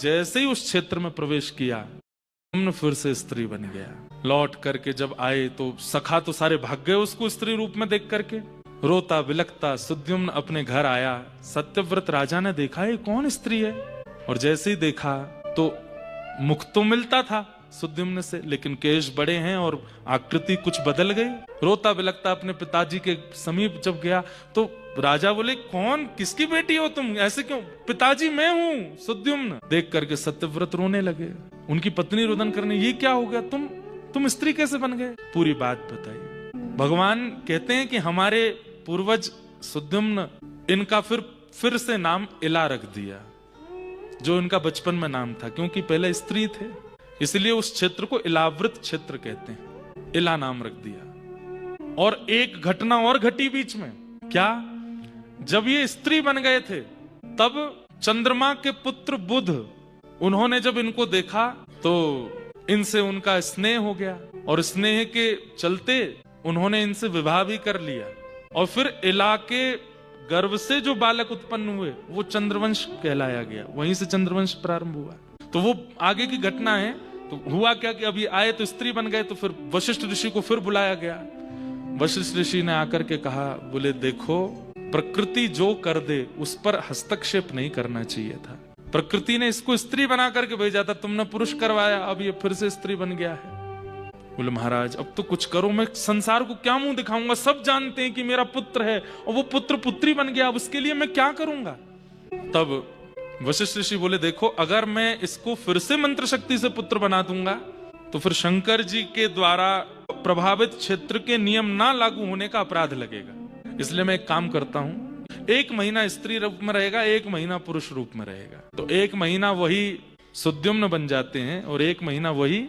जैसे ही उस क्षेत्र में प्रवेश किया, सुद्युम्न फिर से स्त्री बन गया। लौट करके जब आए तो सखा तो सारे भाग गए उसको स्त्री रूप में देख करके। रोता बिलखता सुद्युम्न अपने घर आया। सत्यव्रत राजा ने देखा ये कौन स्त्री है, और जैसे ही देखा तो मुख तो मिलता था सुद्युम्न से, लेकिन केश बड़े हैं और आकृति कुछ बदल गई। रोता बिलखता अपने पिताजी के समीप जब गया तो राजा बोले, कौन, किसकी बेटी हो तुम, ऐसे क्यों? पिताजी मैं हूं सुद्युम्न। देख करके सत्यव्रत रोने लगे। उनकी पत्नी रुदन करने, ये क्या हो गया, तुम स्त्री कैसे बन गए? पूरी बात बताई। भगवान कहते हैं कि हमारे पूर्वज सुद्युम्न, इनका फिर से नाम इला रख दिया, जो इनका बचपन में नाम था, क्योंकि पहले स्त्री थे, इसलिए उस क्षेत्र को इलावृत क्षेत्र कहते हैं। इला नाम रख दिया। और एक घटना और घटी बीच में। क्या? जब ये स्त्री बन गए थे तब चंद्रमा के पुत्र बुध, उन्होंने जब इनको देखा तो इनसे उनका स्नेह हो गया, और स्नेह के चलते उन्होंने इनसे विवाह भी कर लिया। और फिर इला के गर्भ से जो बालक उत्पन्न हुए वो चंद्रवंश कहलाया गया। वहीं से चंद्रवंश प्रारंभ हुआ। तो वो आगे की घटना है। तो हुआ क्या कि अभी आए तो स्त्री बन गए, तो फिर वशिष्ठ ऋषि को फिर बुलाया गया। वशिष्ठ ऋषि ने आकर के कहा, बोले देखो, प्रकृति जो कर दे उस पर हस्तक्षेप नहीं करना चाहिए था। प्रकृति ने इसको स्त्री बना करके भेजा था, तुमने पुरुष करवाया, अब ये फिर से स्त्री बन गया है। बोले महाराज अब तो कुछ करो, मैं संसार को क्या मुंह दिखाऊंगा, सब जानते हैं कि मेरा पुत्र है और वो पुत्र पुत्री बन गया, अब उसके लिए मैं क्या करूंगा? तब वशिष्ठ ऋषि बोले, देखो अगर मैं इसको फिर से मंत्र शक्ति से पुत्र बना दूंगा तो फिर शंकर जी के द्वारा प्रभावित क्षेत्र के नियम ना लागू होने का अपराध लगेगा। इसलिए मैं एक काम करता हूं, 1 महीना स्त्री रूप में रहेगा, 1 महीना पुरुष रूप में रहेगा। तो 1 महीना वही सुद्युम्न बन जाते हैं और 1 महीना वही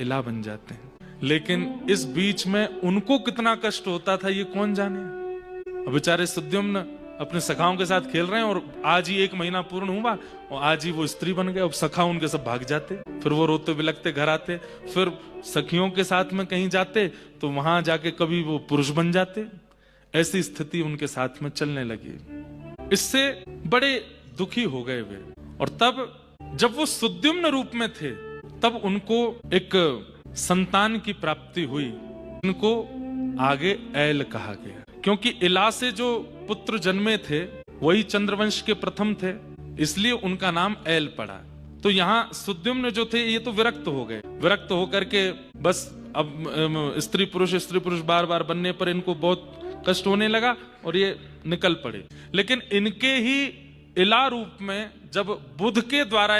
इला बन जाते हैं। लेकिन इस बीच में उनको कितना कष्ट होता था ये कौन जाने। अब बेचारे सुद्युम्न अपने सखाओं के साथ खेल रहे हैं और आज ही 1 महीना पूर्ण हुआ और आज ही वो स्त्री बन गए। अब सखा उनके सब भाग जाते, फिर वो रोते बिलखते घर आते, फिर सखियों के साथ में कहीं जाते तो वहां जाके कभी वो पुरुष बन जाते। ऐसी स्थिति उनके साथ में चलने लगी। इससे बड़े दुखी हो गए वे। और तब जब वो सुद्युम्न रूप में थे तब उनको एक संतान की प्राप्ति हुई। इनको आगे ऐल कहा गया, क्योंकि इला से जो पुत्र जन्मे थे वही चंद्रवंश के प्रथम थे, इसलिए उनका नाम ऐल पड़ा। तो यहाँ सुद्युम्न जो थे ये तो विरक्त हो गए। विरक्त होकर के बस अब स्त्री पुरुष बार बार बनने पर इनको बहुत कष्ट होने लगा और ये निकल पड़े। लेकिन इनके ही इला रूप में जब बुध के द्वारा